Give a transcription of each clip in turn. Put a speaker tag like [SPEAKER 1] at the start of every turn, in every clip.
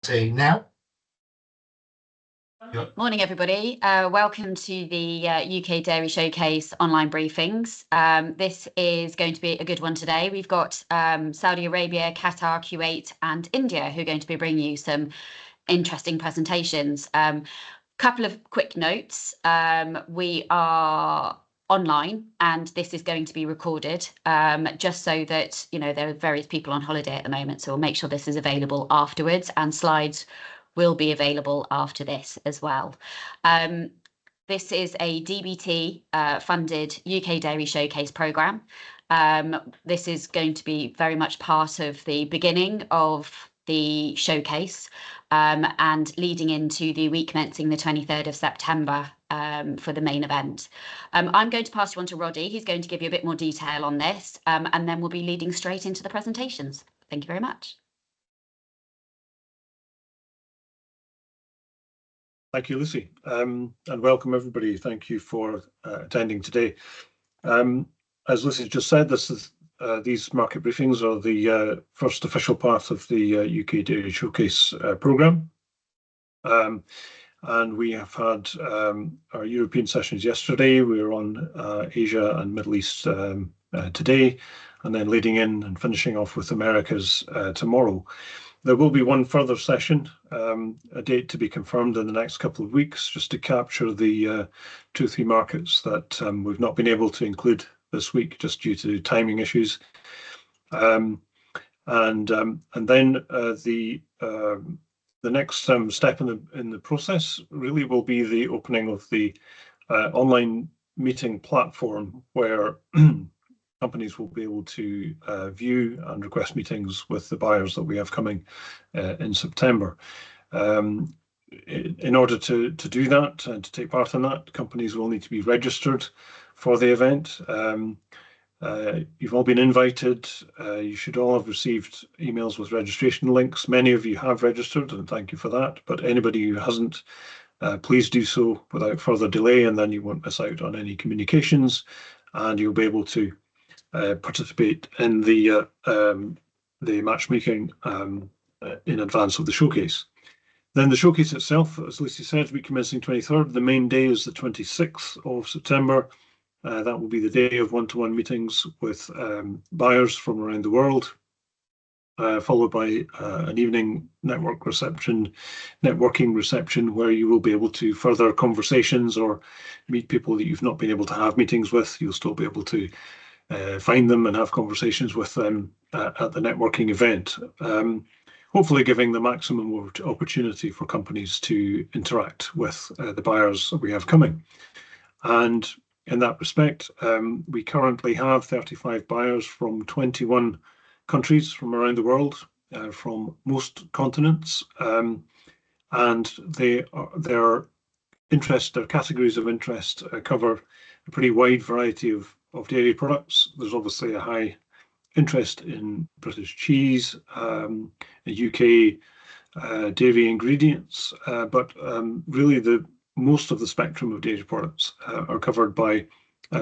[SPEAKER 1] Saying now.
[SPEAKER 2] Morning, everybody. Welcome to the UK Dairy Showcase online briefings. This is going to be a good one today. We've got Saudi Arabia, Qatar, Kuwait and India who are going to be bringing you some interesting presentations. Couple of quick notes. We are online and this is going to be recorded just so that, you know, there are various people on holiday at the moment, so we'll make sure this is available afterwards, and slides will be available after this as well. This is a DBT funded UK Dairy Showcase programme. This is going to be very much part of the beginning of the showcase and leading into the week commencing the 23rd of September for the main event. I'm going to pass you on to Roddy. He's going to give you a bit more detail on this, and then we'll be leading straight into the presentations. Thank you very much.
[SPEAKER 3] Thank you, Lucy, and welcome everybody. Thank you for attending today. As Lucy just said, these market briefings are the first official part of the UK Dairy Showcase programme. And we have had our European sessions yesterday. We were on Asia and Middle East today, and then leading in and finishing off with Americas tomorrow. There will be one further session, a date to be confirmed in the next couple of weeks, just to capture the 2 or 3 markets that we've not been able to include this week just due to timing issues. And then the next step in the process really will be the opening of the online meeting platform, where companies will be able to view and request meetings with the buyers that we have coming in September. In order to do that and to take part in that, companies will need to be registered for the event. You've all been invited. You should all have received emails with registration links. Many of you have registered, and thank you for that. But anybody who hasn't, please do so without further delay, and then you won't miss out on any communications, and you'll be able to participate in the matchmaking in advance of the showcase. Then the showcase itself, as Lucy said, week commencing 23rd. The main day is the 26th of September. That will be the day of one-to-one meetings with buyers from around the world, followed by an evening networking reception, where you will be able to further conversations or meet people that you've not been able to have meetings with. You'll still be able to find them and have conversations with them at the networking event, hopefully giving the maximum opportunity for companies to interact with the buyers that we have coming. And in that respect, we currently have 35 buyers from 21 countries from around the world, from most continents, and their categories of interest cover a pretty wide variety of dairy products. There's obviously a high interest in British cheese, UK dairy ingredients, but really most of the spectrum of dairy products are covered by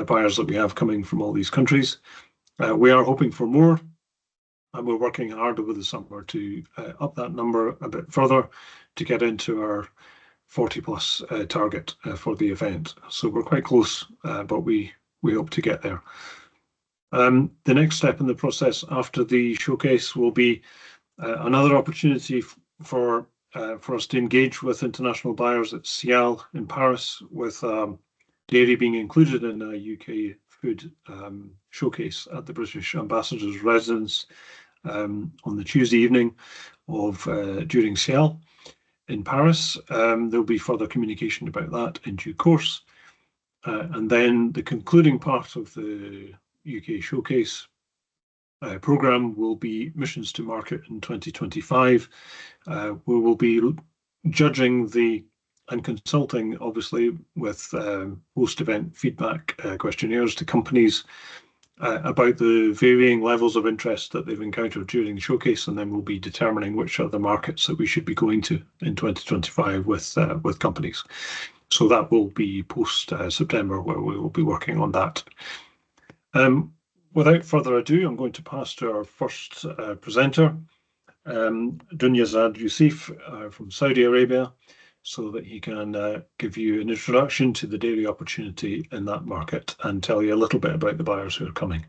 [SPEAKER 3] buyers that we have coming from all these countries. We are hoping for more, and we're working hard over the summer to up that number a bit further to get into our 40+ target for the event. So we're quite close, but we hope to get there. The next step in the process after the showcase will be another opportunity for us to engage with international buyers at Cereals in Paris, with dairy being included in a UK food showcase at the British Ambassador's residence on the Tuesday evening of during Cereals in Paris. There'll be further communication about that in due course. And then the concluding part of the UK showcase programme will be missions to market in 2025. We will be judging and consulting, obviously, with post-event feedback questionnaires to companies about the varying levels of interest that they've encountered during the showcase, and then we'll be determining which are the markets that we should be going to in 2025 with companies. So that will be post September, where we will be working on that. Without further ado, I'm going to pass to our first presenter, Dunya Zad Youssef from Saudi Arabia, so that he can give you an introduction to the dairy opportunity in that market and tell you a little bit about the buyers who are coming.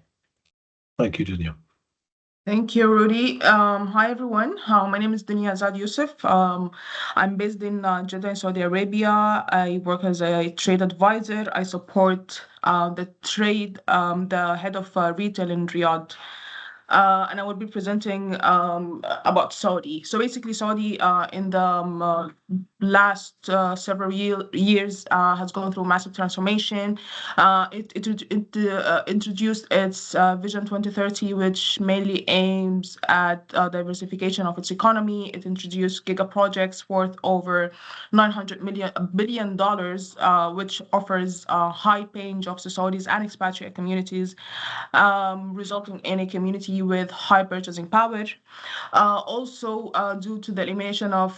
[SPEAKER 3] Thank you, Dunya.
[SPEAKER 1] Thank you, Rudy. Hi, everyone. My name is Dunya Zad Youssef. I'm based in Jeddah, in Saudi Arabia. I work as a trade advisor. I support the trade, the head of retail in Riyadh. And I will be presenting about Saudi. So basically, Saudi in the last several years has gone through massive transformation. It introduced its Vision 2030, which mainly aims at diversification of its economy. It introduced giga projects worth over $900 billion, which offers high-paying jobs to Saudis and expatriate communities, resulting in a community with high purchasing power. Also, due to the elimination of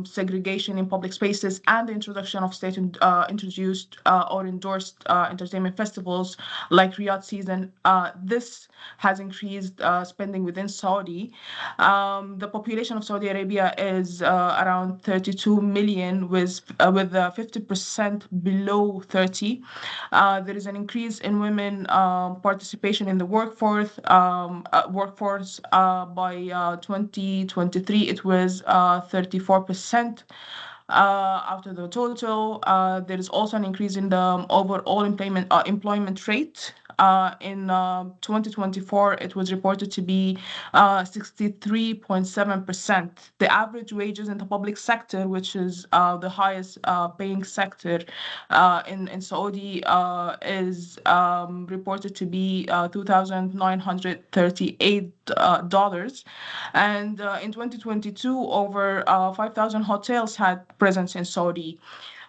[SPEAKER 1] segregation in public spaces and the introduction of state-introduced or endorsed entertainment festivals like Riyadh season, this has increased spending within Saudi. The population of Saudi Arabia is around 32 million, with 50% below 30. There is an increase in women participation in the workforce. By 2023, it was 34%. Out of the total, there is also an increase in the overall employment rate. In 2024, it was reported to be 63.7%. The average wages in the public sector, which is the highest paying sector in Saudi, is reported to be $2,938. And in 2022, over 5,000 hotels had presence in Saudi.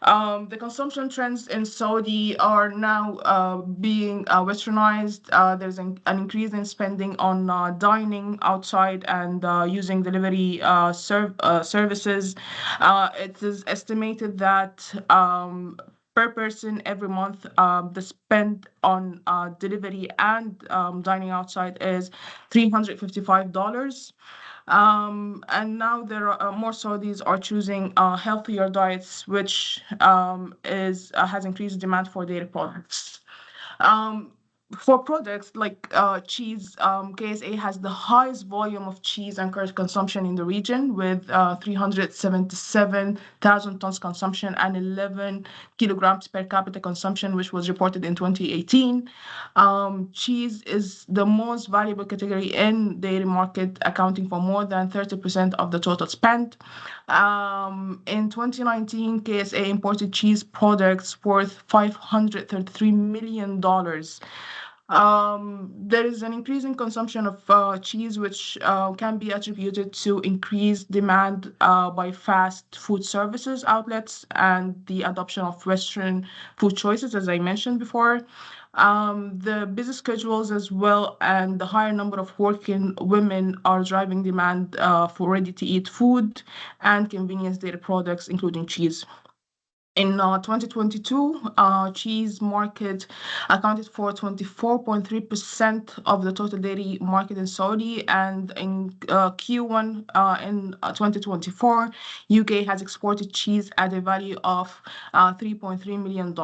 [SPEAKER 1] The consumption trends in Saudi are now being westernized. There's an increase in spending on dining outside and using delivery services. It is estimated that per person every month, the spend on delivery and dining outside is $355. And now there are more Saudis are choosing healthier diets, which has increased demand for dairy products. For products like cheese, KSA has the highest volume of cheese and curd consumption in the region, with 377,000 tons consumption and 11 kilograms per capita consumption, which was reported in 2018. Cheese is the most valuable category in dairy market, accounting for more than 30% of the total spend. In 2019, KSA imported cheese products worth $533 million. There is an increase in consumption of cheese, which can be attributed to increased demand by fast food services outlets and the adoption of Western food choices, as I mentioned before. The busy schedules as well and the higher number of working women are driving demand for ready-to-eat food and convenience dairy products, including cheese. In 2022, cheese market accounted for 24.3% of the total dairy market in Saudi, and in Q1 in 2024, UK has exported cheese at a value of $3.3 million.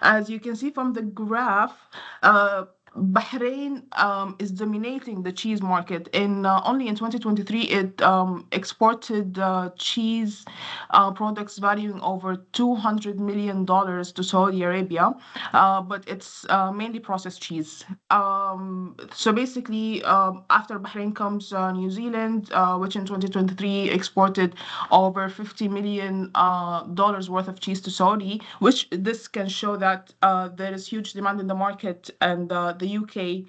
[SPEAKER 1] As you can see from the graph, Bahrain is dominating the cheese market. Only in 2023, it exported cheese products valuing over $200 million to Saudi Arabia, but it's mainly processed cheese. So basically, after Bahrain comes New Zealand, which in 2023 exported over $50 million worth of cheese to Saudi, which this can show that there is huge demand in the market, and the UK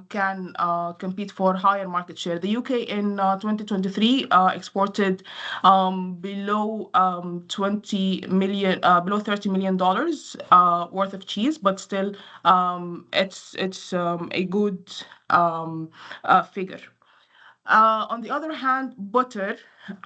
[SPEAKER 1] can compete for higher market share. The UK in 2023 exported below $30 million worth of cheese, but still it's a good figure. On the other hand, butter,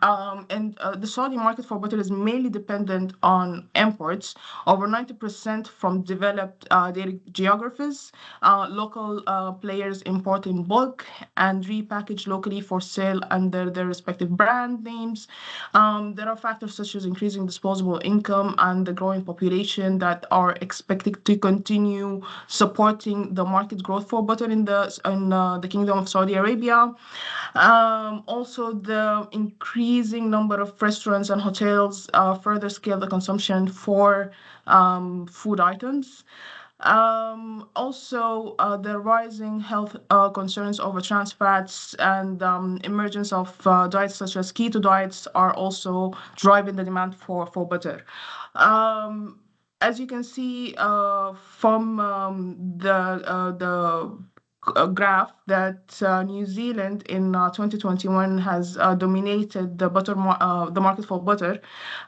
[SPEAKER 1] and the Saudi market for butter is mainly dependent on imports, over 90% from developed dairy geographies. Local players import in bulk and repackage locally for sale under their respective brand names. There are factors such as increasing disposable income and the growing population that are expected to continue supporting the market growth for butter in the Kingdom of Saudi Arabia. Also, the increasing number of restaurants and hotels further scale the consumption for food items. Also, the rising health concerns over trans fats and emergence of diets such as keto diets are also driving the demand for butter. As you can see from the graph that New Zealand in 2021 has dominated the market for butter,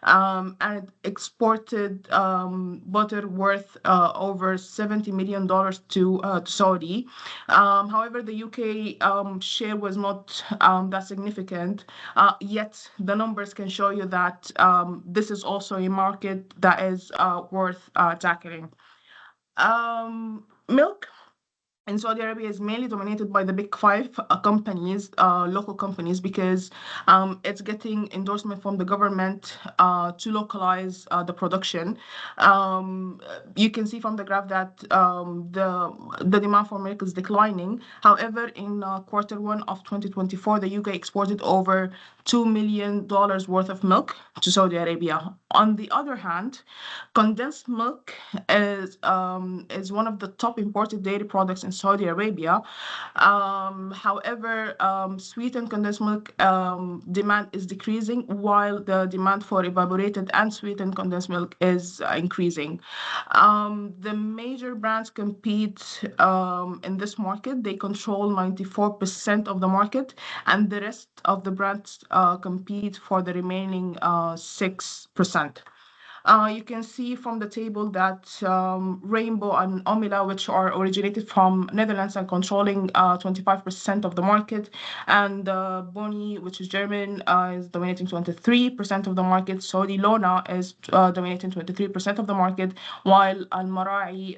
[SPEAKER 1] and exported butter worth over $70 million to Saudi. However, the UK share was not that significant, yet the numbers can show you that this is also a market that is worth tackling. Milk in Saudi Arabia is mainly dominated by the big five companies, local companies, because it's getting endorsement from the government to localize the production. You can see from the graph that the demand for milk is declining. However, in Q1 of 2024, the UK exported over $2 million worth of milk to Saudi Arabia. On the other hand, condensed milk is one of the top imported dairy products in Saudi Arabia. However, sweetened condensed milk demand is decreasing, while the demand for evaporated and sweetened condensed milk is increasing. The major brands compete in this market. They control 94% of the market, and the rest of the brands compete for the remaining 6%. You can see from the table that Rainbow and Omila, which are originated from Netherlands and controlling 25% of the market, and Boni, which is German, is dominating 23% of the market. Saudi Lona is dominating 23% of the market, while Al Marai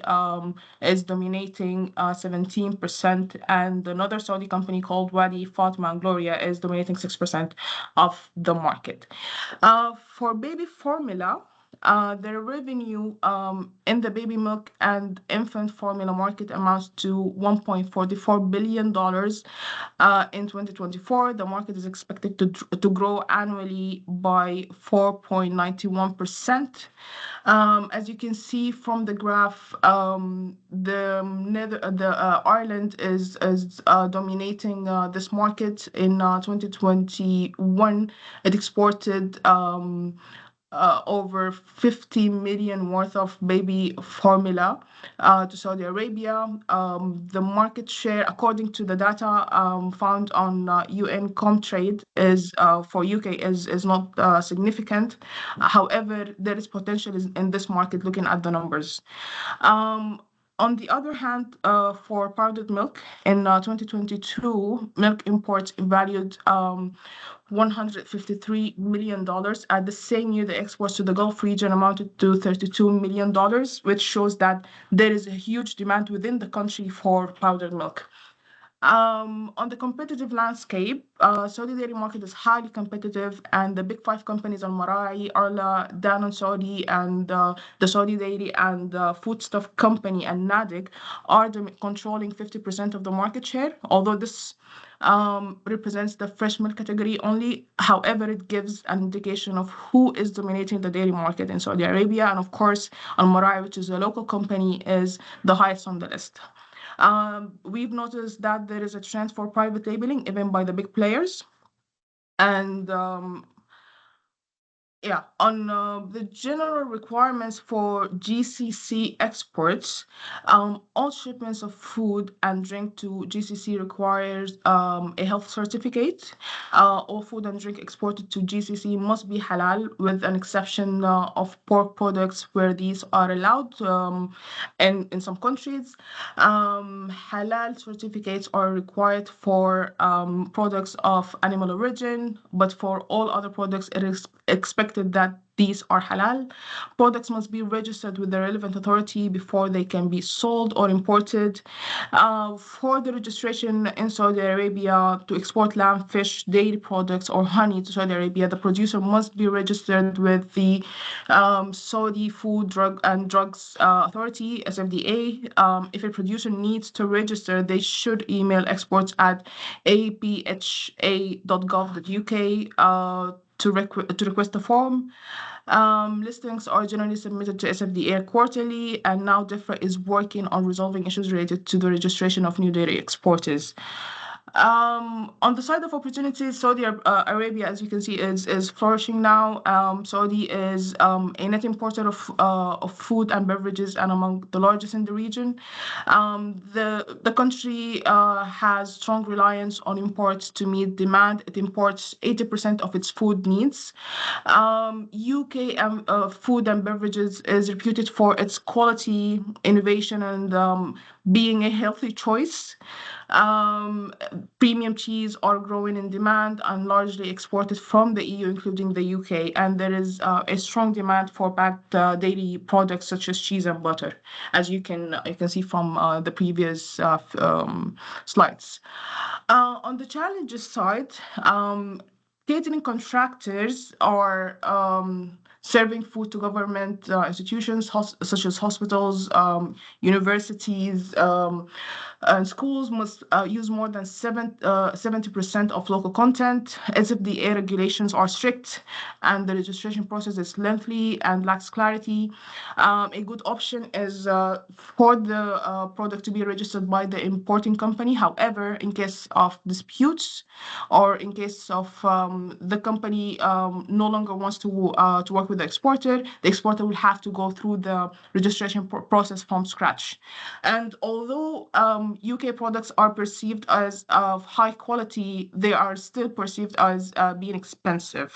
[SPEAKER 1] is dominating 17%, and another Saudi company called Wadi Fatma and Gloria is dominating 6% of the market. For baby formula, the revenue in the baby milk and infant formula market amounts to $1.44 billion in 2024. The market is expected to grow annually by 4.91%. As you can see from the graph, Ireland is dominating this market. In 2021, it exported over 50 million worth of baby formula to Saudi Arabia. The market share, according to the data found on UN Comtrade, is for UK is not significant. However, there is potential in this market looking at the numbers. On the other hand, for powdered milk, in 2022, milk imports valued $153 million. At the same year, the exports to the Gulf region amounted to $32 million, which shows that there is a huge demand within the country for powdered milk. On the competitive landscape, Saudi dairy market is highly competitive, and the big five companies Al Marai, Arla, Danone Saudi, and the Saudi Dairy and Foodstuff Company and NADIC are controlling 50% of the market share, although this represents the fresh milk category only. However, it gives an indication of who is dominating the dairy market in Saudi Arabia. And of course, Al Marai, which is a local company, is the highest on the list. We've noticed that there is a trend for private labeling, even by the big players. And Yeah, on the general requirements for GCC exports, all shipments of food and drink to GCC requires a health certificate. All food and drink exported to GCC must be halal, with an exception of pork products where these are allowed in some countries. Halal certificates are required for products of animal origin, but for all other products, it is expected that these are halal. Products must be registered with the relevant authority before they can be sold or imported. For the registration in Saudi Arabia to export lamb, fish, dairy products, or honey to Saudi Arabia, the producer must be registered with the Saudi Food, Drug and Drugs Authority, SFDA. If a producer needs to register, they should email exports at apha.gov.uk to request a form. Listings are generally submitted to SFDA quarterly, and now DEFRA is working on resolving issues related to the registration of new dairy exporters. On the side of opportunities, Saudi Arabia, as you can see, is flourishing now. Saudi is a net importer of food and beverages and among the largest in the region. The country has strong reliance on imports to meet demand. It imports 80% of its food needs. UK food and beverages is reputed for its quality, innovation, and being a healthy choice. Premium cheese are growing in demand and largely exported from the EU, including the UK. And there is a strong demand for packed dairy products such as cheese and butter, as you can see from the previous slides. On the challenges side, catering contractors are serving food to government institutions such as hospitals, universities, and schools must use more than 70% of local content, as if the air regulations are strict and the registration process is lengthy and lacks clarity. A good option is for the product to be registered by the importing company. However, in case of disputes or in case of the company no longer wants to work with the exporter will have to go through the registration process from scratch. And although UK products are perceived as of high quality, they are still perceived as being expensive.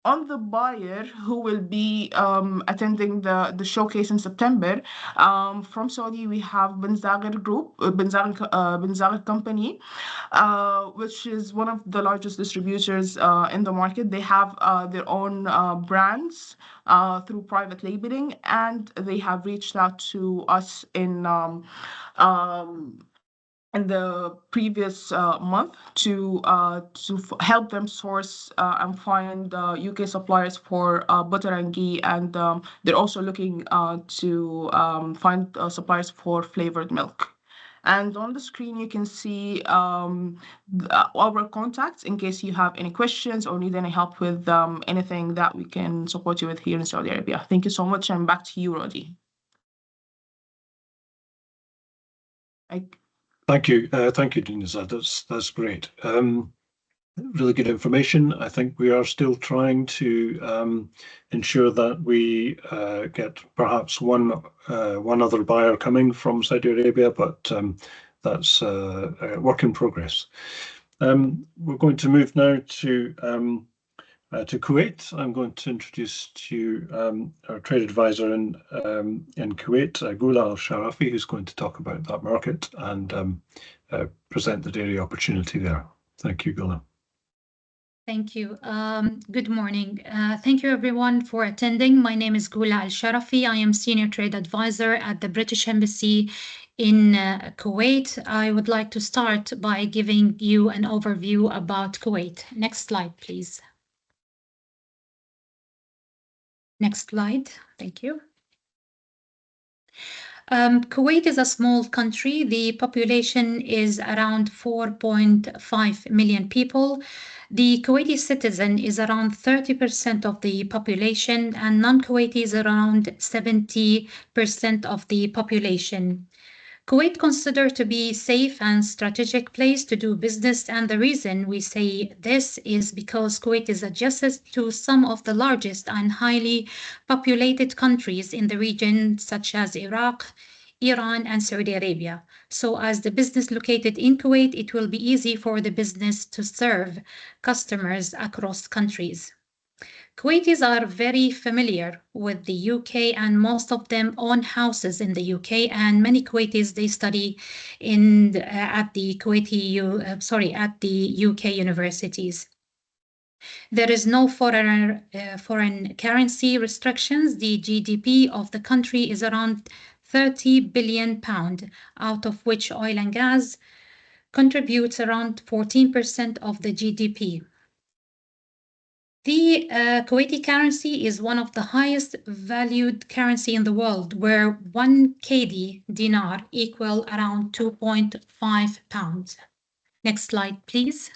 [SPEAKER 1] On the buyer who will be attending the showcase in September, from Saudi, we have Ben Zagher Company, which is one of the largest distributors in the market. They have their own brands through private labeling, and they have reached out to us in the previous month to help them source and find UK suppliers for butter and ghee, and they're also looking to find suppliers for flavored milk. And on the screen, you can see our contacts in case you have any questions or need any help with anything that we can support you with here in Saudi Arabia. Thank you so much, and back to you, Rodi.
[SPEAKER 3] Thank you, Dinazad. That's great. Really good information. I think we are still trying to ensure that we get perhaps one other buyer coming from Saudi Arabia, but that's a work in progress. We're going to move now to Kuwait. I'm going to introduce to you our trade advisor in Kuwait, Gula Al-Sharafi, who's going to talk about that market and present the dairy opportunity there. Thank you, Gula.
[SPEAKER 4] Thank you. Good morning. Thank you everyone for attending. My name is Gula Al-Sharafi. I am Senior Trade Advisor at the British Embassy in Kuwait. I would like to start by giving you an overview about Kuwait. Next slide, please. Next slide. Thank you. Kuwait is a small country. The population is around 4.5 million people. The Kuwaiti citizen is around 30% of the population, and non-Kuwaiti is around 70% of the population. Kuwait considered to be safe and strategic place to do business, and the reason we say this is because Kuwait is adjacent to some of the largest and highly populated countries in the region, such as Iraq, Iran, and Saudi Arabia. So as the business located in Kuwait, it will be easy for the business to serve customers across countries. Kuwaitis are very familiar with the UK, and most of them own houses in the UK, and many Kuwaitis, they study at the UK universities. There is no foreign currency restrictions. The GDP of the country is around 30 billion pound, out of which oil and gas contributes around 14% of the GDP. The Kuwaiti currency is one of the highest valued currency in the world, where 1 KD dinar equal around 2.5 pounds. Next slide, please.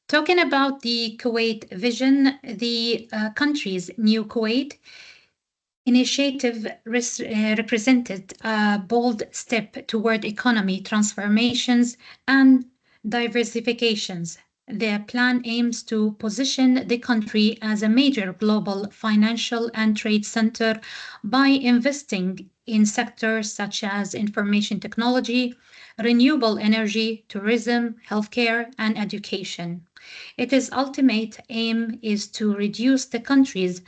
[SPEAKER 4] Talking about the Kuwait vision, the country's New Kuwait initiative represented a bold step toward economy transformations and diversifications. Their plan aims to position the country as a major global financial and trade center by investing in sectors such as information technology, renewable energy, tourism, healthcare, and education. Its ultimate aim is to reduce the country's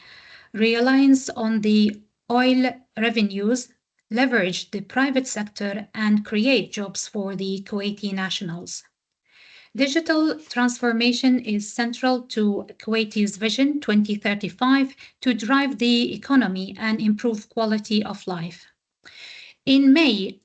[SPEAKER 4] reliance on the oil revenues, leverage the private sector, and create jobs for the Kuwaiti nationals. Digital transformation is central to Kuwaiti's Vision 2035 to drive the economy and improve quality of life. In May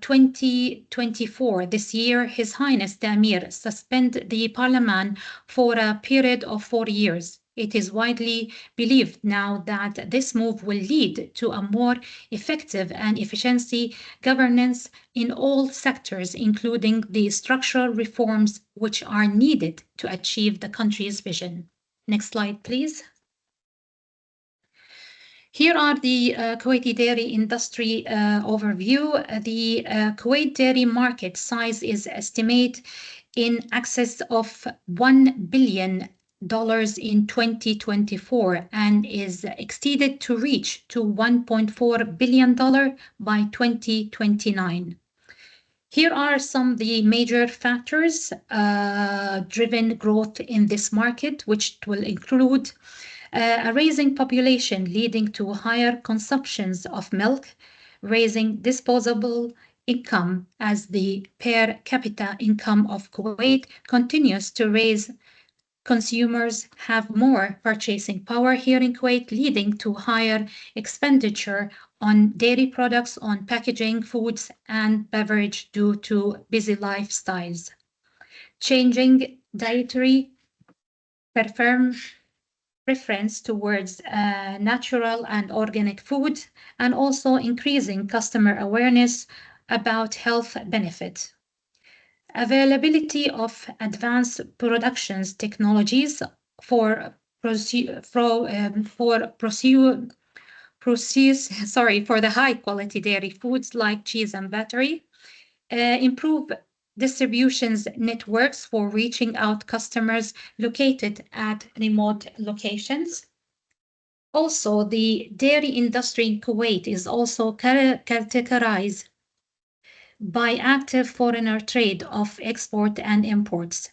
[SPEAKER 4] 2024, this year, His Highness the Emir suspended the Parliament for a period of 4 years. It is widely believed now that this move will lead to a more effective and efficiency governance in all sectors, including the structural reforms which are needed to achieve the country's vision. Next slide, please. Here are the Kuwaiti dairy industry overview. The Kuwait dairy market size is estimated in excess of $1 billion in 2024 and is exceeded to reach to $1.4 billion by 2029. Here are some of the major factors driven growth in this market, which will include a rising population leading to higher consumptions of milk, raising disposable income as the per capita income of Kuwait continues to rise. Consumers have more purchasing power here in Kuwait, leading to higher expenditure on dairy products, on packaging, foods, and beverage due to busy lifestyles. Changing dietary preference towards natural and organic food, and also increasing customer awareness about health benefits. Availability of advanced production technologies for the high quality dairy foods like cheese and butter, improve distributions networks for reaching out customers located at remote locations. Also, the dairy industry in Kuwait is also characterized by active foreigner trade of export and imports.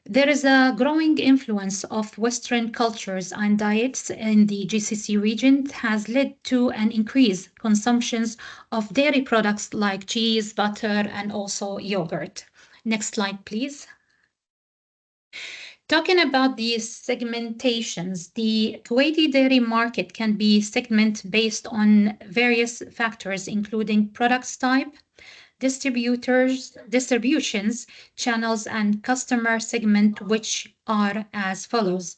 [SPEAKER 4] There is a growing influence of Western cultures and diets in the GCC region has led to an increased consumptions of dairy products like cheese, butter, and also yogurt. Next slide, please. Talking about these segmentations, the Kuwaiti dairy market can be segmented based on various factors, including product type, distributions, channels, and customer segment, which are as follows.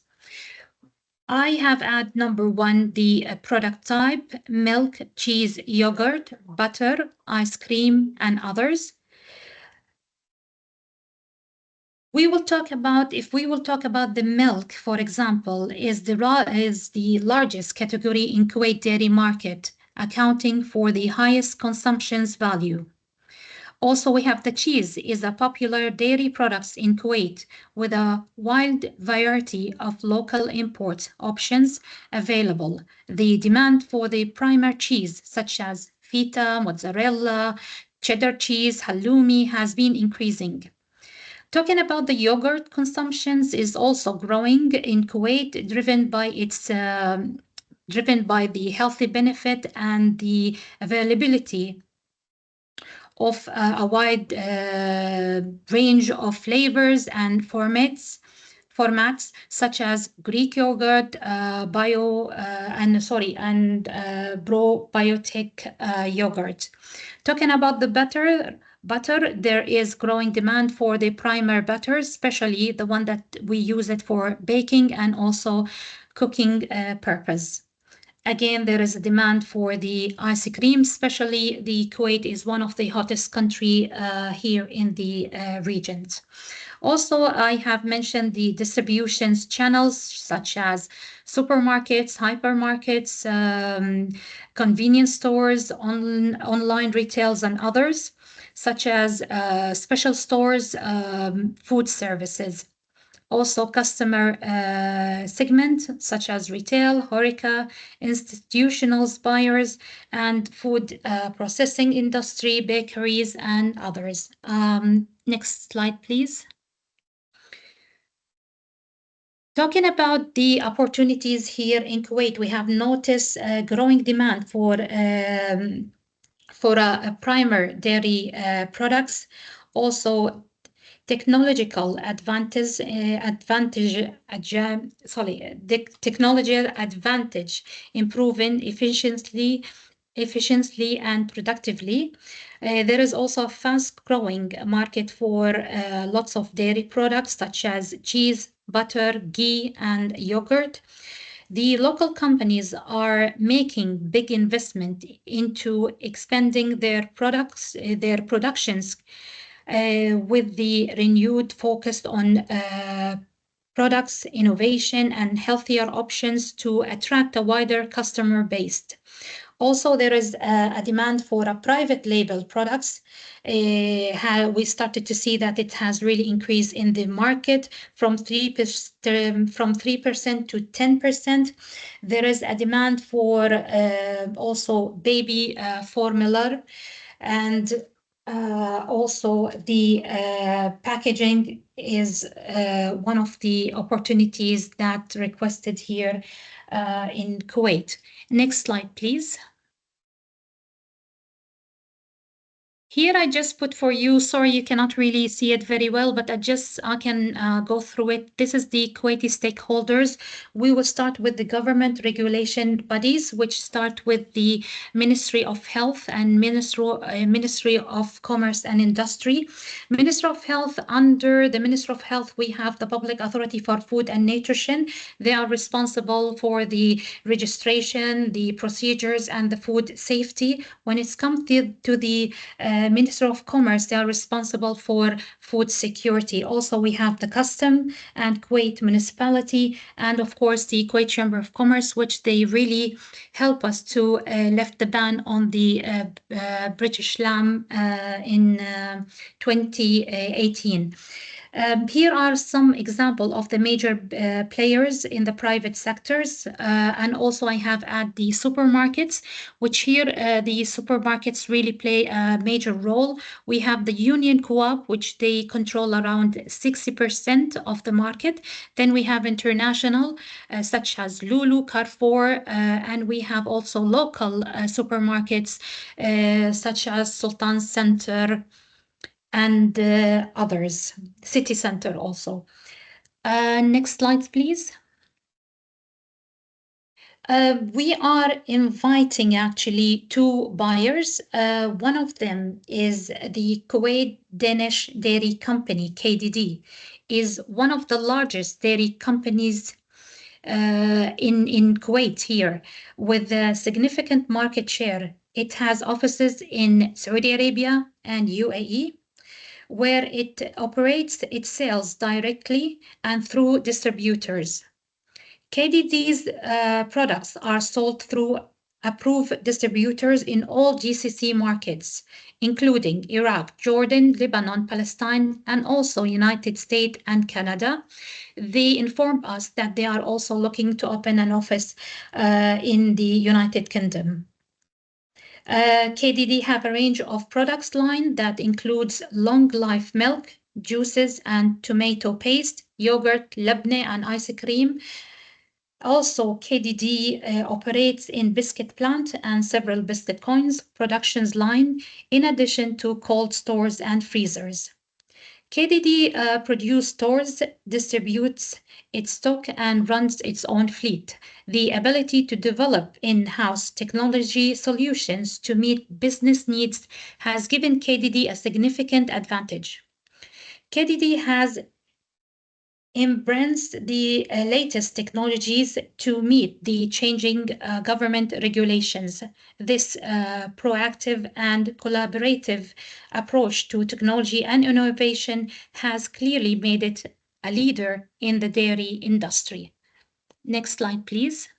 [SPEAKER 4] I have added number 1, the product type, milk, cheese, yogurt, butter, ice cream, and others. If we will talk about the milk, for example, is the largest category in Kuwait dairy market, accounting for the highest consumptions value. Also, we have the cheese is a popular dairy products in Kuwait with a wide variety of local import options available. The demand for the primer cheese, such as feta, mozzarella, cheddar cheese, halloumi, has been increasing. Talking about the yogurt consumptions is also growing in Kuwait, driven by the healthy benefit and the availability of a wide range of flavors and formats such as Greek yogurt, probiotic yogurt. Talking about the butter, there is growing demand for the primer butter, especially the one that we use it for baking and also cooking purpose. Again, there is a demand for the ice cream, especially the Kuwait is one of the hottest country here in the regions. Also, I have mentioned the distributions channels such as supermarkets, hypermarkets, convenience stores, online retails, and others, such as special stores, food services. Also, customer segment such as retail, HoReCa, institutional buyers, and food processing industry, bakeries, and others. Next slide, please. Talking about the opportunities here in Kuwait, we have noticed growing demand for a primer dairy products. Also, technology advantage improving efficiently and productively. There is also a fast-growing market for lots of dairy products such as cheese, butter, ghee, and yogurt. The local companies are making big investment into expanding their productions with the renewed focus on products, innovation, and healthier options to attract a wider customer base. Also, there is a demand for a private label products. We started to see that it has really increased in the market from 3% to 10%. There is a demand for also baby formula, and also the packaging is one of the opportunities that requested here in Kuwait. Next slide, please. Here I just put for you, sorry you cannot really see it very well, but I can go through it. This is the Kuwaiti stakeholders. We will start with the government regulation bodies, which start with the Ministry of Health and Ministry of Commerce and Industry. Ministry of Health, under the Ministry of Health, we have the Public Authority for Food and Nutrition. They are responsible for the registration, the procedures, and the food safety. When it's come to the Minister of Commerce, they are responsible for food security. Also, we have the Custom and Kuwait Municipality, and of course the Kuwait Chamber of Commerce, which they really help us to lift the ban on the British lamb in 2018. Here are some examples of the major players in the private sectors, and also I have added the supermarkets, which here the supermarkets really play a major role. We have the Union Co-op, which they control around 60% of the market. Then we have international, such as Lulu, Carrefour, and we have also local supermarkets, such as Sultan Center, and others, City Center also. Next slide, please. We are inviting actually two buyers. One of them is the Kuwait Danish Dairy Company, KDD, is one of the largest dairy companies in Kuwait here, with a significant market share. It has offices in Saudi Arabia and UAE, where it operates its sales directly and through distributors. KDD's products are sold through approved distributors in all GCC markets, including Iraq, Jordan, Lebanon, Palestine, and also United States and Canada. They informed us that they are also looking to open an office in the United Kingdom. KDD have a range of products line that includes long life milk, juices and tomato paste, yogurt, labne and ice cream. Also, KDD operates in biscuit plant and several biscuit coins productions line, in addition to cold stores and freezers. KDD produces stores, distributes its stock, and runs its own fleet. The ability to develop in-house technology solutions to meet business needs has given KDD a significant advantage. KDD has embraced the latest technologies to meet the changing government regulations. This proactive and collaborative approach to technology and innovation has clearly made it a leader in the dairy industry. Next slide, please.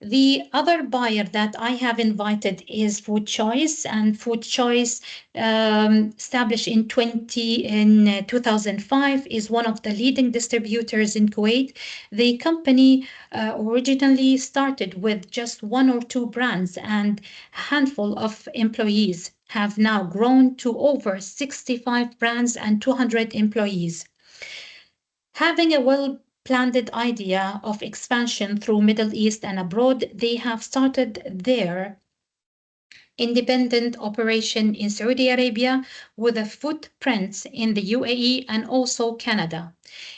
[SPEAKER 4] The other buyer that I have invited is Food Choice, and Food Choice, established in 2005, is one of the leading distributors in Kuwait. The company originally started with just 1 or 2 brands, and a handful of employees have now grown to over 65 brands and 200 employees. Having a well-planned idea of expansion through Middle East and abroad, they have started their independent operation in Saudi Arabia with a footprint in the UAE and also Canada.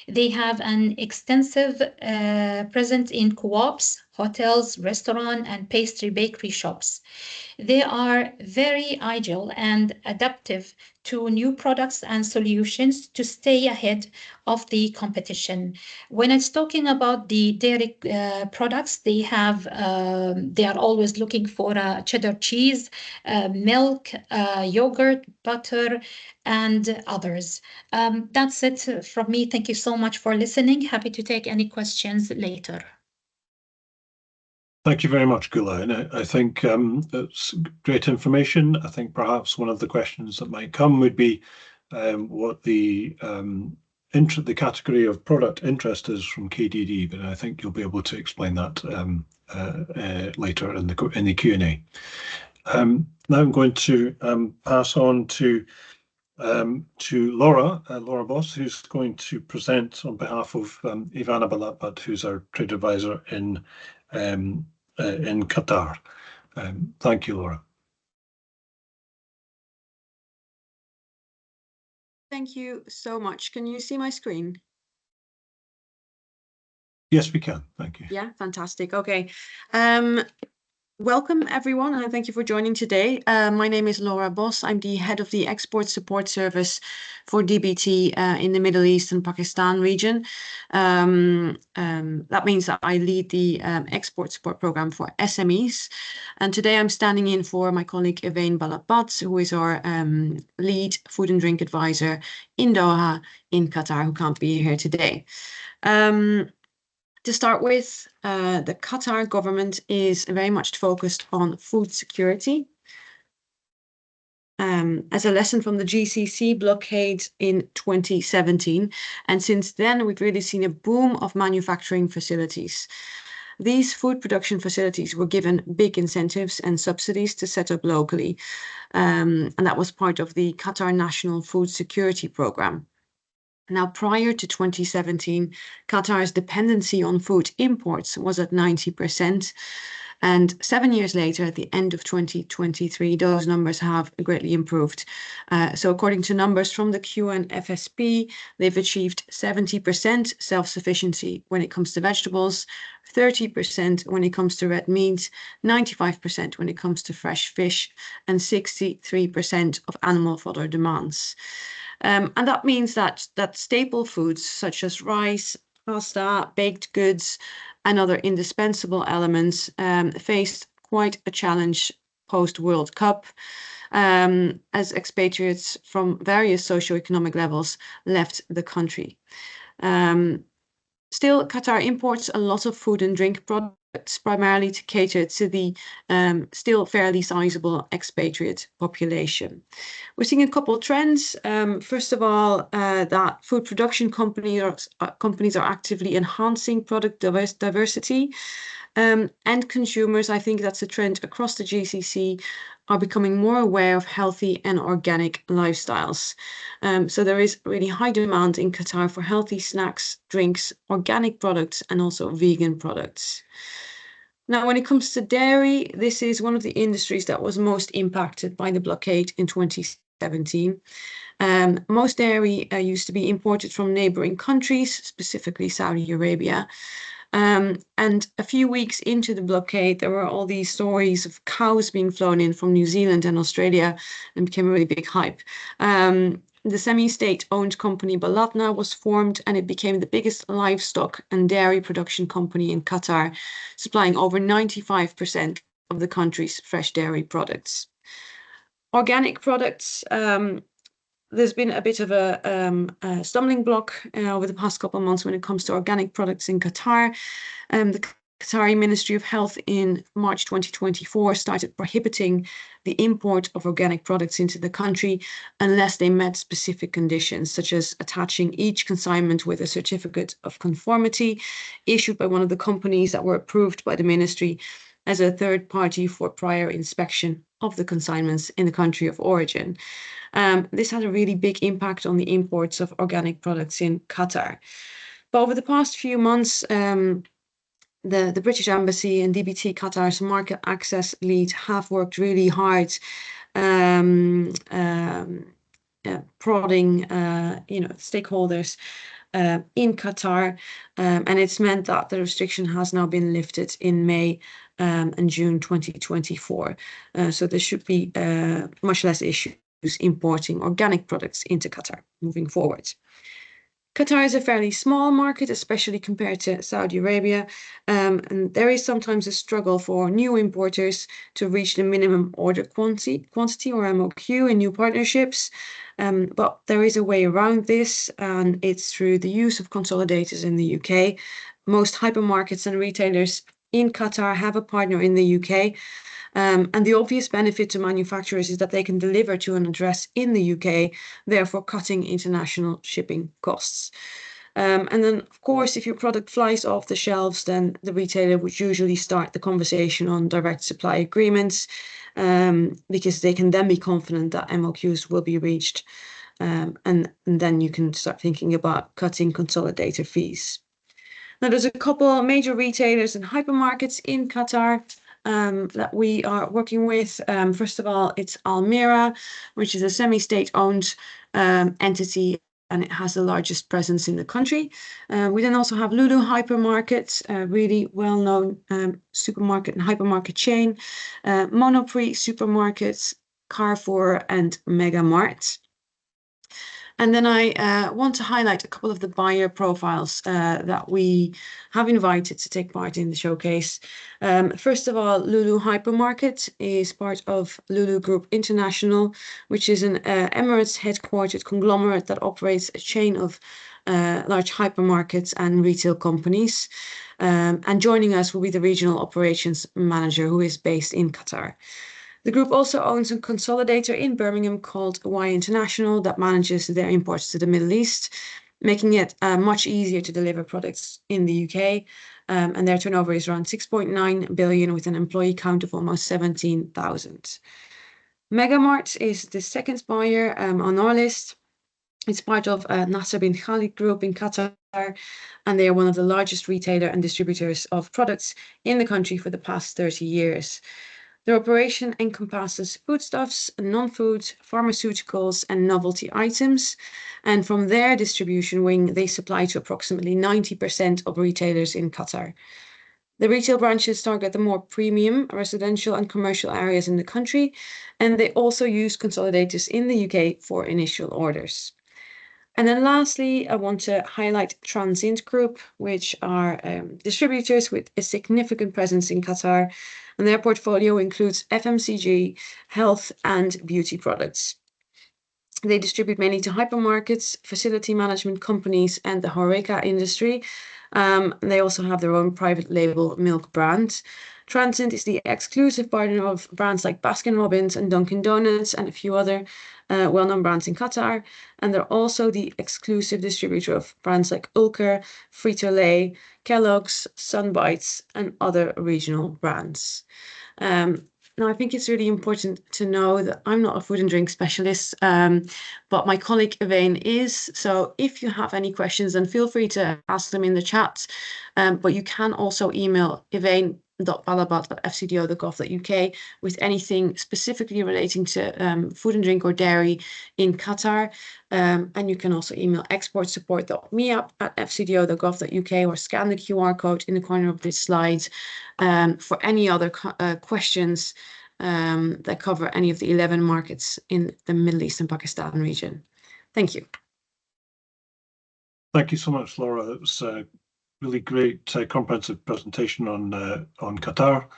[SPEAKER 4] They have an extensive presence in co-ops, hotels, restaurants, and pastry bakery shops. They are very agile and adaptive to new products and solutions to stay ahead of the competition. When it's talking about the dairy products, they are always looking for cheddar cheese, milk, yogurt, butter, and others. That's it from me. Thank you so much for listening. Happy to take any questions later.
[SPEAKER 3] Thank you very much, Gula. And I think it's great information. I think perhaps one of the questions that might come would be what the category of product interest is from KDD, but I think you'll be able to explain that later in the Q&A. Now I'm going to pass on to Laura Boss, who's going to present on behalf of Ivana Balatbat, who's our trade advisor in Qatar. Thank you, Laura.
[SPEAKER 5] Thank you so much. Can you see my screen?
[SPEAKER 3] Yes, we can. Thank you.
[SPEAKER 5] Yeah, fantastic. Okay. Welcome, everyone, and thank you for joining today. My name is Laura Boss. I'm the head of the Export Support Service for DBT in the Middle East and Pakistan region. That means that I lead the export support program for SMEs. And today I'm standing in for my colleague Ivana Balatbat, who is our lead food and drink advisor in Doha in Qatar, who can't be here today. To start with, the Qatar government is very much focused on food security. As a lesson from the GCC blockade in 2017. And since then, we've really seen a boom of manufacturing facilities. These food production facilities were given big incentives and subsidies to set up locally. And that was part of the Qatar National Food Security Program. Now, prior to 2017, Qatar's dependency on food imports was at 90%. And 7 years later, at the end of 2023, those numbers have greatly improved. So according to numbers from the QNFSP, they've achieved 70% self-sufficiency when it comes to vegetables, 30% when it comes to red meat, 95% when it comes to fresh fish, and 63% of animal fodder demands. And that means that staple foods such as rice, pasta, baked goods, and other indispensable elements faced quite a challenge post-World Cup as expatriates from various socioeconomic levels left the country. Still, Qatar imports a lot of food and drink products primarily to cater to the still fairly sizable expatriate population. We're seeing a couple of trends. First of all, that food production companies are actively enhancing product diversity. And consumers, I think that's a trend across the GCC, are becoming more aware of healthy and organic lifestyles. So there is really high demand in Qatar for healthy snacks, drinks, organic products, and also vegan products. Now, when it comes to dairy, this is one of the industries that was most impacted by the blockade in 2017. Most dairy used to be imported from neighboring countries, specifically Saudi Arabia. And a few weeks into the blockade, there were all these stories of cows being flown in from New Zealand and Australia, and became a really big hype. The semi-state-owned company Balatna was formed, and it became the biggest livestock and dairy production company in Qatar, supplying over 95% of the country's fresh dairy products. Organic products, there's been a bit of a stumbling block over the past couple of months when it comes to organic products in Qatar. The Qatari Ministry of Health in March 2024 started prohibiting the import of organic products into the country unless they met specific conditions, such as attaching each consignment with a certificate of conformity issued by one of the companies that were approved by the ministry as a third party for prior inspection of the consignments in the country of origin. This had a really big impact on the imports of organic products in Qatar. But over the past few months, the British Embassy and DBT Qatar's market access lead have worked really hard, prodding stakeholders in Qatar, and it's meant that the restriction has now been lifted in May and June 2024. So there should be much less issues importing organic products into Qatar moving forward. Qatar is a fairly small market, especially compared to Saudi Arabia, and there is sometimes a struggle for new importers to reach the minimum order quantity or MOQ in new partnerships. But there is a way around this, and it's through the use of consolidators in the UK. Most hypermarkets and retailers in Qatar have a partner in the UK. And the obvious benefit to manufacturers is that they can deliver to an address in the UK, therefore cutting international shipping costs. And then, of course, if your product flies off the shelves, then the retailer would usually start the conversation on direct supply agreements, because they can then be confident that MOQs will be reached. And then you can start thinking about cutting consolidator fees. Now, there's a couple of major retailers and hypermarkets in Qatar that we are working with. First of all, it's Almira, which is a semi-state-owned entity, and it has the largest presence in the country. We then also have Lulu Hypermarket, a really well-known supermarket and hypermarket chain, Monoprix Supermarkets, Carrefour, and Mega Mart. And then I want to highlight a couple of the buyer profiles that we have invited to take part in the showcase. First of all, Lulu Hypermarket is part of Lulu Group International, which is an Emirates headquartered conglomerate that operates a chain of large hypermarkets and retail companies. And joining us will be the regional operations manager, who is based in Qatar. The group also owns a consolidator in Birmingham called Y International that manages their imports to the Middle East, making it much easier to deliver products in the UK. And their turnover is around 6.9 billion with an employee count of almost 17,000. Megamart is the second buyer on our list. It's part of Nasser bin Khalid Group in Qatar, and they are one of the largest retailer and distributors of products in the country for the past 30 years. Their operation encompasses foodstuffs, non-food, pharmaceuticals, and novelty items. And from their distribution wing, they supply to approximately 90% of retailers in Qatar. The retail branches target the more premium residential and commercial areas in the country, and they also use consolidators in the UK for initial orders. And then lastly, I want to highlight Transint Group, which are distributors with a significant presence in Qatar, and their portfolio includes FMCG, health, and beauty products. They distribute mainly to hypermarkets, facility management companies, and the HoReCa industry. They also have their own private label milk brand. Transcend is the exclusive partner of brands like Baskin-Robbins and Dunkin' Donuts and a few other well-known brands in Qatar. And they're also the exclusive distributor of brands like Ulker, Frito-Lay, Kellogg's, Sunbites, and other regional brands. Now, I think it's really important to know that I'm not a food and drink specialist, but my colleague Elaine is. So if you have any questions, then feel free to ask them in the chat. But you can also email elaine.balabat@fcdo.gov.uk with anything specifically relating to food and drink or dairy in Qatar. And you can also email exportsupport.meap@fcdo.gov.uk or scan the QR code in the corner of this slide for any other questions that cover any of the 11 markets in the Middle East and Pakistan region. Thank you.
[SPEAKER 3] Thank you so much, Laura. It was a really great comprehensive presentation on Qatar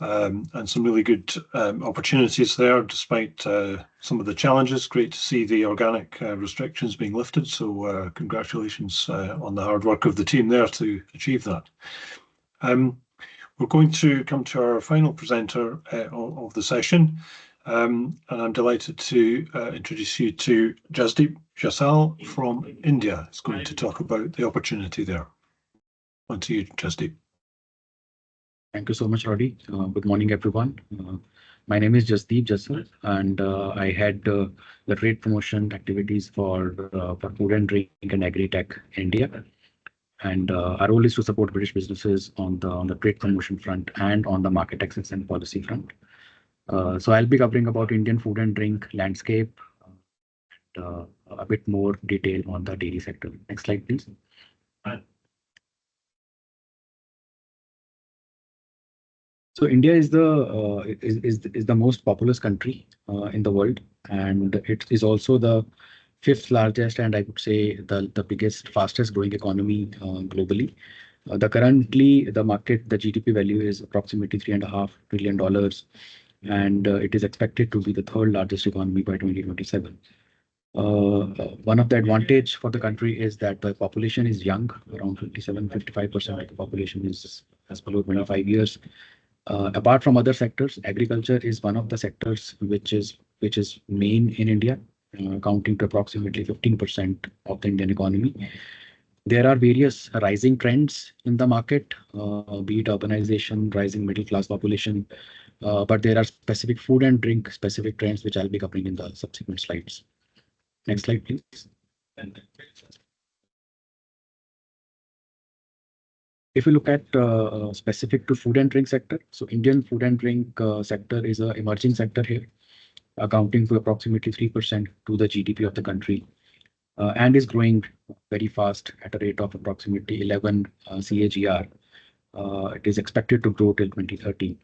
[SPEAKER 3] and some really good opportunities there despite some of the challenges. Great to see the organic restrictions being lifted. So congratulations on the hard work of the team there to achieve that. We're going to come to our final presenter of the session, and I'm delighted to introduce you to Jasdeep Jasal from India. He's going to talk about the opportunity there. On to you, Jasdeep.
[SPEAKER 6] Thank you so much, Roddy. Good morning, everyone. My name is Jasdeep Jasal, and I head the trade promotion activities for food and drink and agri-tech India. And our role is to support British businesses on the trade promotion front and on the market access and policy front. So I'll be covering about Indian food and drink landscape, and a bit more detail on the dairy sector. Next slide, please. So India is the most populous country in the world, and it is also the 5th largest, and I would say the biggest, fastest growing economy globally. Currently the market, the GDP value is approximately $3.5 trillion, and it is expected to be the 3rd largest economy by 2027. One of the advantage for the country is that the population is young, around 55% of the population is below 25 years. Apart from other sectors, agriculture is one of the sectors which is main in India, accounting to approximately 15% of the Indian economy. There are various rising trends in the market, be it urbanization, rising middle class population, but there are specific food and drink specific trends which I'll be covering in the subsequent slides. Next slide, please. If you look at specific to food and drink sector, so Indian food and drink sector is an emerging sector here, accounting for approximately 3% to the GDP of the country, and is growing very fast at a rate of approximately 11 CAGR. It is expected to grow till 2030,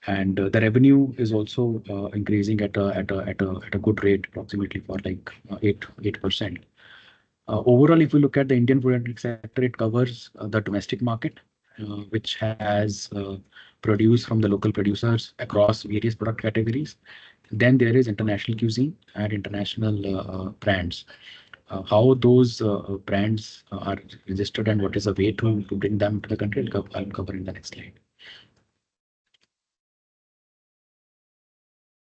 [SPEAKER 6] and the revenue is also increasing at a good rate, approximately for like 8%. Overall, if we look at the Indian food and drink sector, it covers the domestic market, which has produce from the local producers across various product categories. Then there is international cuisine and international brands. How those brands are registered and what is a way to bring them to the country, I'll cover in the next slide.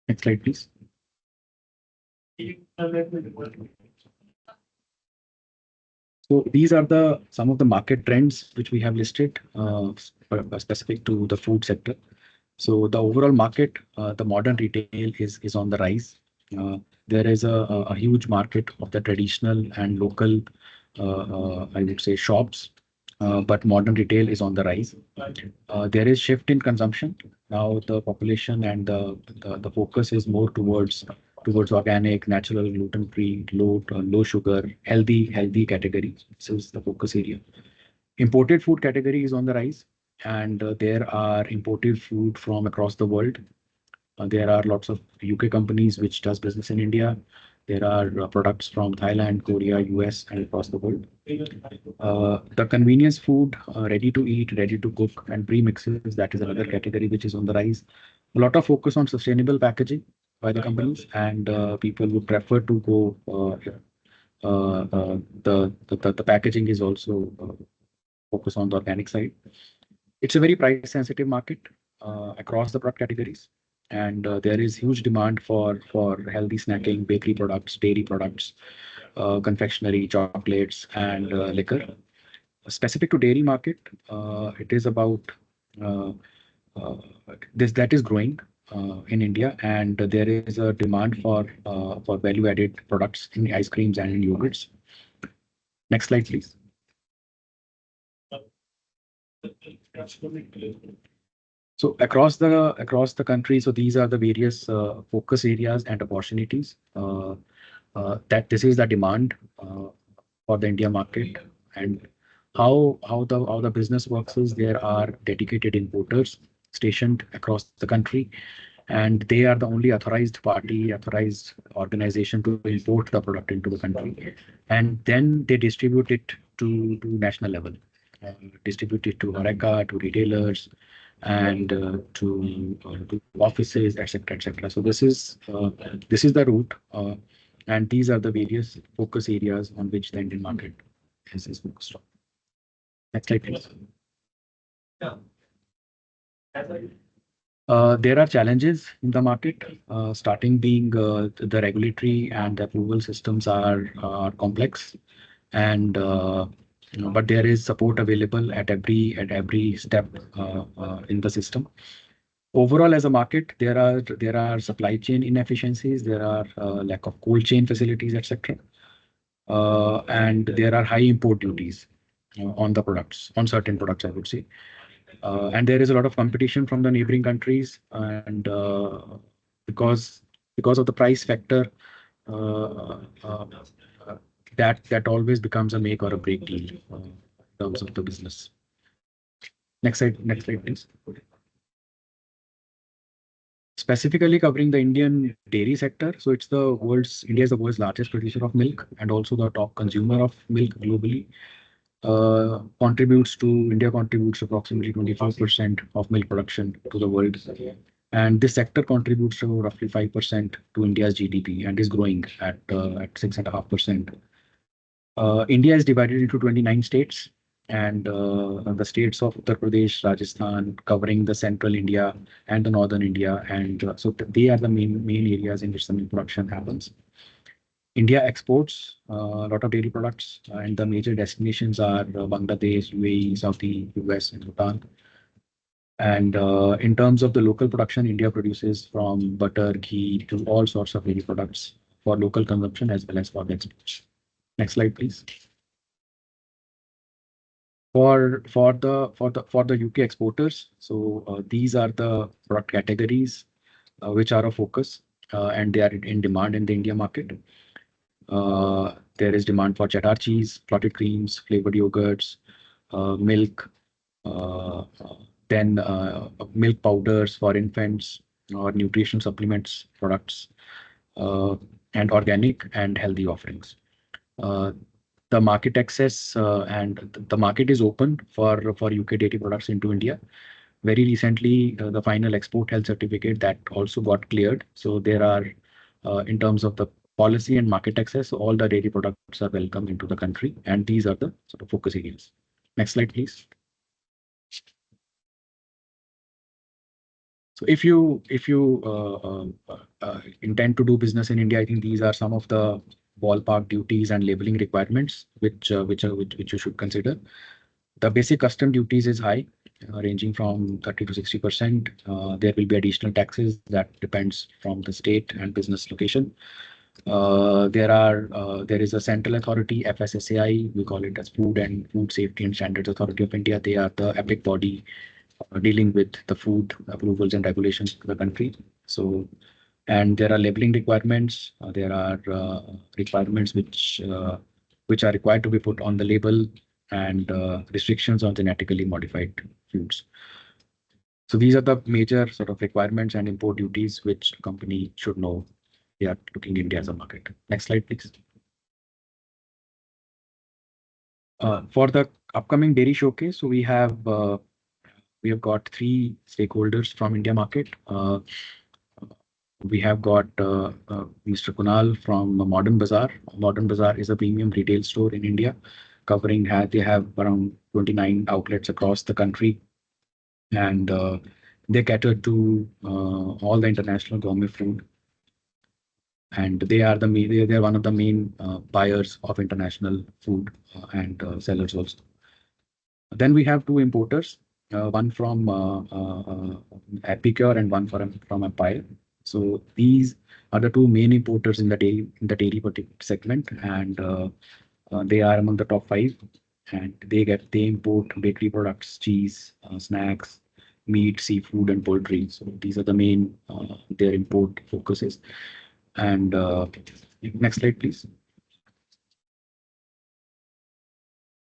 [SPEAKER 6] Next slide, please. So these are some of the market trends which we have listed specific to the food sector. So the overall market, the modern retail is on the rise. There is a huge market of the traditional and local, I would say, shops, but modern retail is on the rise. There is shift in consumption. Now the population and the focus is more towards organic, natural, gluten-free, low sugar, healthy category. This is the focus area. Imported food category is on the rise, and there are imported food from across the world. There are lots of UK companies which does business in India. There are products from Thailand, Korea, US, and across the world. The convenience food, ready to eat, ready to cook, and pre-mixes, that is another category which is on the rise. A lot of focus on sustainable packaging. by the companies, and people would prefer to go. The packaging is also focused on the organic side. It's a very price sensitive market across the product categories, and there is huge demand for healthy snacking, bakery products, dairy products, confectionery, chocolates, and liquor. Specific to dairy market, it is about uh, uh, this that is growing in India, and there is a demand for value added products in ice creams and in yogurts. Next slide, please. So across the country, so these are the various focus areas and opportunities. That this is the demand for the India market, and how the business works is there are dedicated importers stationed across the country, and they are the only authorized party, authorized organization to import the product into the country, and then they distribute it to national level, distribute it to HoReCa, to retailers, and to offices, etc., etc. So this is the route, and these are the various focus areas on which the Indian market is focused on. Next slide, please. There are challenges in the market, starting being the regulatory and the approval systems are complex, and but there is support available at every step in the system. Overall, as a market, there are supply chain inefficiencies, there are lack of cold chain facilities, etc., and there are high import duties on the products, on certain products, I would say. And there is a lot of competition from the neighboring countries, and because of the price factor, uh, uh, that always becomes a make or a break deal in terms of the business. Next slide, please. Specifically covering the Indian dairy sector, so India is the world's largest producer of milk and also the top consumer of milk globally. India contributes approximately 24% of milk production to the world. And this sector contributes to roughly 5% to India's GDP and is growing at 6.5%. India is divided into 29 states, and the states of Uttar Pradesh, Rajasthan, covering the central India and the northern India, and they are the main areas in which the milk production happens. India exports a lot of dairy products, and the major destinations are Bangladesh, UAE, Saudi, US, and Bhutan. And in terms of the local production, India produces from butter, ghee to all sorts of dairy products for local consumption as well as for the exports. Next slide, please. For the UK exporters, so these are the product categories which are a focus, and they are in demand in the India market. There is demand for cheddar cheese, clotted creams, flavored yogurts, milk, then milk powders for infants or nutrition supplements products, and organic and healthy offerings. The market access and the market is open for UK dairy products into India. Very recently, the final export health certificate that also got cleared. So there are, in terms of the policy and market access, all the dairy products are welcome into the country, and these are the sort of focus areas. Next slide, please. So if you intend to do business in India, I think these are some of the ballpark duties and labeling requirements which you should consider. The basic custom duties is high, ranging from 30 to 60%. There will be additional taxes that depends from the state and business location. There is a central authority, FSSAI, we call it as Food Safety and Standards Authority of India. They are the epic body dealing with the food approvals and regulations to the country. So, and there are labeling requirements. There are requirements which are required to be put on the label, and restrictions on genetically modified foods. So these are the major sort of requirements and import duties which a company should know they are looking India as a market. Next slide, please. For the upcoming dairy showcase, so we have got 3 stakeholders from India market. We have got Mr. Kunal from Modern Bazaar. Modern Bazaar is a premium retail store in India, covering they have around 29 outlets across the country, and they cater to all the international gourmet food, and they are they're one of the main buyers of international food and sellers also. Then we have two importers, one from Epicure and one from Empire. So these are the two main importers in the dairy segment, and they are among the top 5. And they import bakery products, cheese, snacks, meat, seafood, and poultry. So these are the main their import focuses. And next slide, please.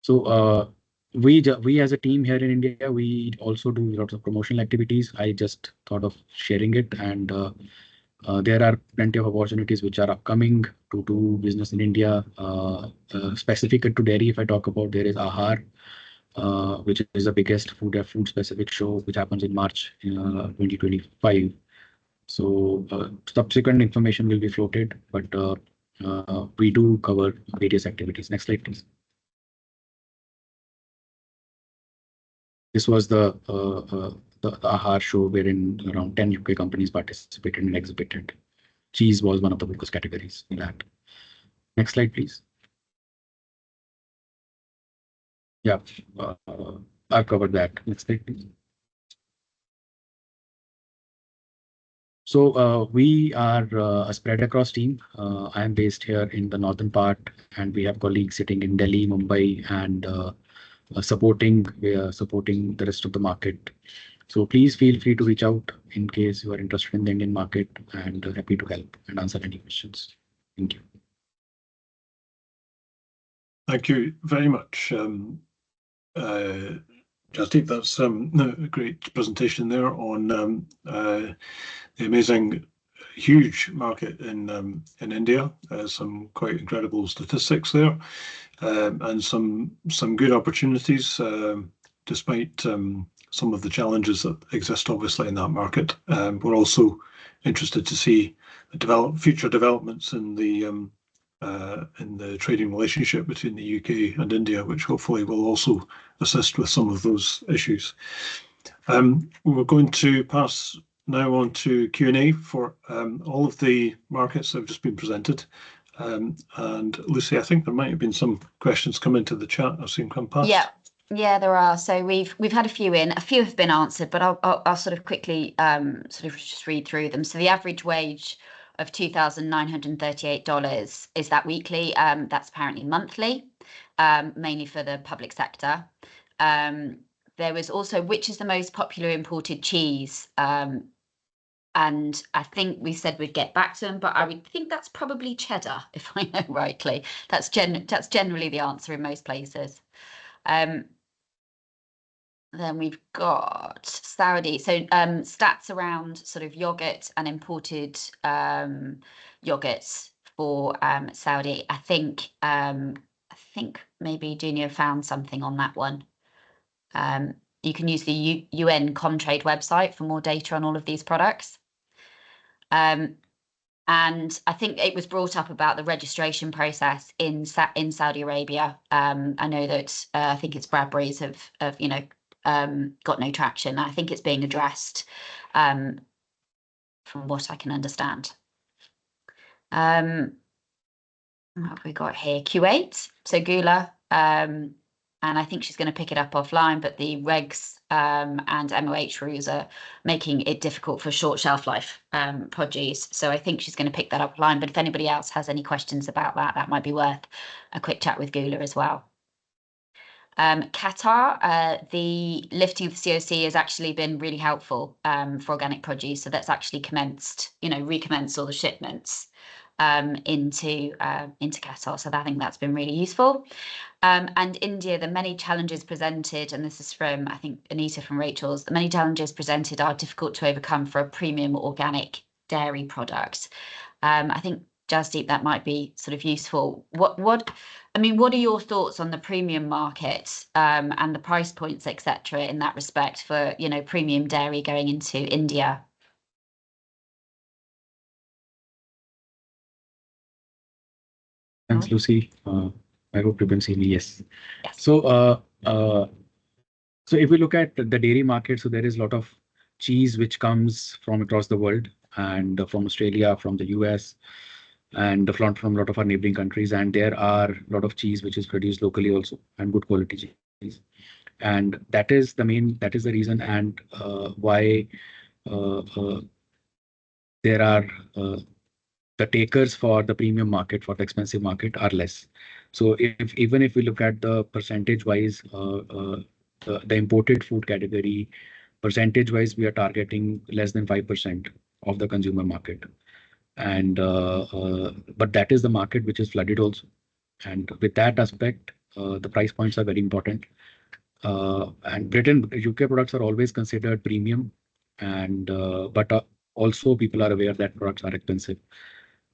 [SPEAKER 6] So we as a team here in India, we also do lots of promotional activities. I just thought of sharing it, and there are plenty of opportunities which are upcoming to do business in India. Specific to dairy, if I talk about, there is AHAR, which is the biggest food specific show, which happens in March 2025. So subsequent information will be floated, but we do cover various activities. Next slide, please. This was the AHAR show wherein around 10 UK companies participated and exhibited. Cheese was one of the focus categories in that. Next slide, please. Yeah, I've covered that. Next slide, please. So we are a spread across team. I am based here in the northern part, and we have colleagues sitting in Delhi, Mumbai, and supporting the rest of the market. So please feel free to reach out in case you are interested in the Indian market, and happy to help and answer any questions. Thank you.
[SPEAKER 3] Thank you very much, Jasdeep. That's a great presentation there on the amazing, huge market in India. Some quite incredible statistics there, and some good opportunities, despite some of the challenges that exist obviously in that market. We're also interested to see the future developments in the trading relationship between the UK and India, which hopefully will also assist with some of those issues. We're going to pass now on to Q&A for all of the markets that have just been presented. And Lucy, I think there might have been some questions come into the chat. I've seen come past.
[SPEAKER 2] Yeah, there are. So we've had a few in. A few have been answered, but I'll sort of quickly sort of just read through them. So the average wage of $2,938 is that weekly. That's apparently monthly, mainly for the public sector. There was also, which is the most popular imported cheese? And I think we said we'd get back to them, but I would think that's probably cheddar, if I know rightly. That's generally the answer in most places. Then we've got Saudi. So stats around sort of yogurt and imported yogurts for Saudi. I think maybe Junior found something on that one. You can use the UN Comtrade website for more data on all of these products. And I think it was brought up about the registration process in Saudi Arabia. I know that I think it's Bradbury's have got no traction. I think it's being addressed from what I can understand. What have we got here? Kuwait. So Gula, and I think she's going to pick it up offline, but the regs and MOH rules are making it difficult for short shelf life produce. So I think she's going to pick that up offline. But if anybody else has any questions about that, that might be worth a quick chat with Gula as well. Qatar, the lifting of the COC has actually been really helpful for organic produce. So that's actually recommenced all the shipments into Qatar. So I think that's been really useful. And India, the many challenges presented, and this is from, I think, Anita from Rachel's, the many challenges presented are difficult to overcome for a premium organic dairy product. I think, Jasdeep, that might be sort of useful. What are your thoughts on the premium market and the price points, etc., in that respect for premium dairy going into India?
[SPEAKER 6] Thanks, Lucy. I hope you can see me. Yes.
[SPEAKER 2] Yes.
[SPEAKER 6] So, so if we look at the dairy market, so there is a lot of cheese which comes from across the world, and from Australia, from the US, and from a lot of our neighboring countries. And there are a lot of cheese which is produced locally also, and good quality cheese. And that is the reason, and why uh, uh, there are the takers for the premium market, for the expensive market, are less. So even if we look at the percentage wise, the imported food category, percentage wise, we are targeting less than 5% of the consumer market. And but that is the market which is flooded also. And with that aspect, the price points are very important. And UK products are always considered premium, and but also people are aware that products are expensive.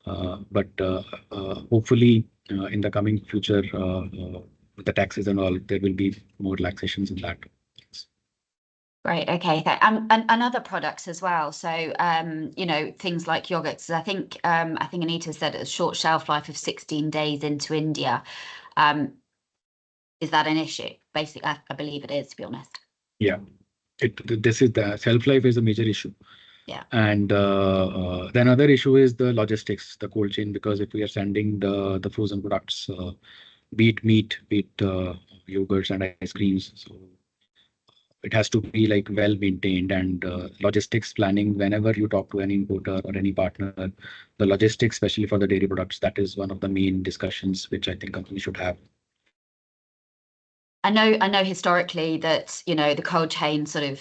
[SPEAKER 6] But hopefully, in the coming future, with the taxes and all, there will be more relaxations in that.
[SPEAKER 2] Great. Okay. And other products as well. So, you know, things like yogurts. I think Anita said a short shelf life of 16 days into India. Is that an issue? Basically, I believe it is, to be honest.
[SPEAKER 6] Yeah, this is the shelf life is a major issue.
[SPEAKER 2] Yeah.
[SPEAKER 6] And the another issue is the logistics, the cold chain, because if we are sending the frozen products, be it meat, be it yogurts and ice creams, so it has to be like well maintained. And logistics planning, whenever you talk to any importer or any partner, the logistics, especially for the dairy products, that is one of the main discussions which I think companies should have.
[SPEAKER 2] I know historically that, you know, the cold chain sort of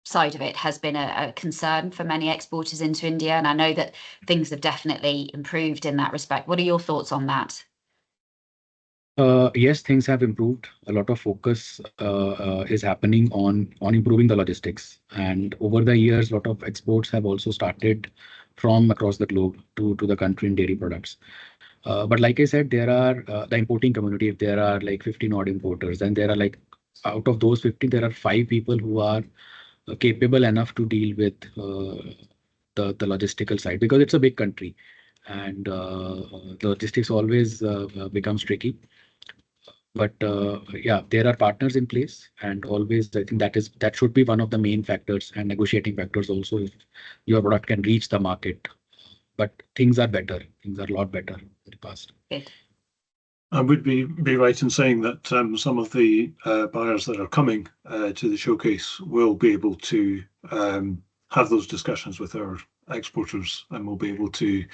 [SPEAKER 2] side of it has been a concern for many exporters into India, and I know that things have definitely improved in that respect. What are your thoughts on that?
[SPEAKER 6] Yes, things have improved. A lot of focus is happening on improving the logistics, and over the years, a lot of exports have also started from across the globe to the country in dairy products. But like I said, there are the importing community. If there are like 15 odd importers, and there are like out of those 50, there are 5 people who are capable enough to deal with the logistical side, because it's a big country, and the logistics always becomes tricky. But yeah, there are partners in place, and always I think that should be one of the main factors and negotiating factors also, if your product can reach the market. But things are better. Things are a lot better in the past.
[SPEAKER 2] Good.
[SPEAKER 3] I would be right in saying that some of the buyers that are coming to the showcase will be able to have those discussions with our exporters, and will be able to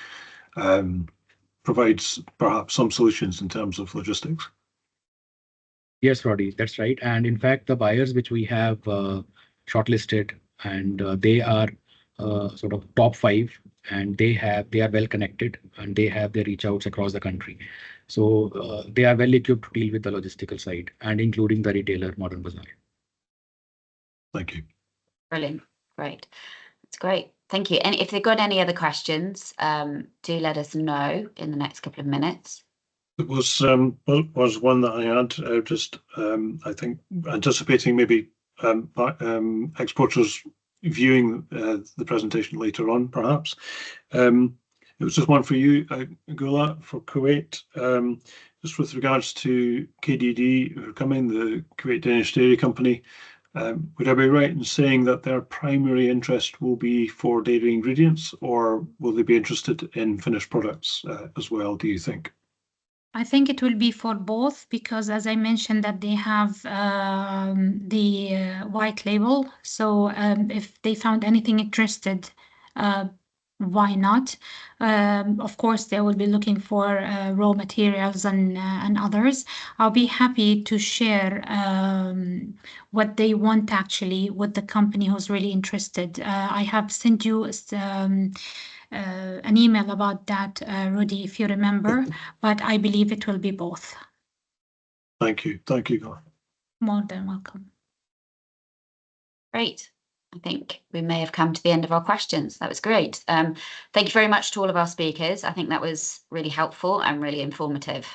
[SPEAKER 3] provide perhaps some solutions in terms of logistics.
[SPEAKER 6] Yes, Roddy, that's right. And in fact, the buyers which we have shortlisted, and they are sort of top 5, and they are well connected, and they have their reach outs across the country. So they are well equipped to deal with the logistical side, and including the retailer Modern Bazaar.
[SPEAKER 3] Thank you.
[SPEAKER 2] Brilliant. Great. That's great. Thank you. And if they've got any other questions, do let us know in the next couple of minutes.
[SPEAKER 3] It was one that I had just I think anticipating maybe exporters viewing the presentation later on, perhaps. It was just one for you, Gula, for Kuwait. Just with regards to KDD who are coming, the Kuwait Danish Dairy Company. Would I be right in saying that their primary interest will be for dairy ingredients, or will they be interested in finished products as well, do you think?
[SPEAKER 4] I think it will be for both, because as I mentioned that they have the white label. So if they found anything interested, why not? Of course, they will be looking for raw materials and others. I'll be happy to share what they want actually with the company who's really interested. I have sent you an email about that, Rudy, if you remember, but I believe it will be both.
[SPEAKER 3] Thank you. Thank you, Gula.
[SPEAKER 4] More than welcome.
[SPEAKER 2] Great. I think we may have come to the end of our questions. That was great. Thank you very much to all of our speakers. I think that was really helpful and really informative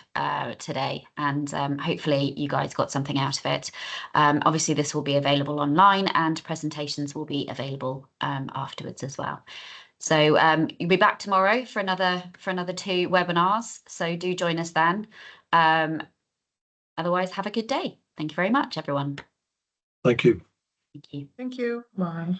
[SPEAKER 2] today, and hopefully you guys got something out of it. Obviously, this will be available online, and presentations will be available afterwards as well. So you'll be back tomorrow for another 2 webinars. So do join us then. Otherwise, have a good day. Thank you very much, everyone.
[SPEAKER 3] Thank you.
[SPEAKER 2] Thank you.
[SPEAKER 1] Thank you. Bye.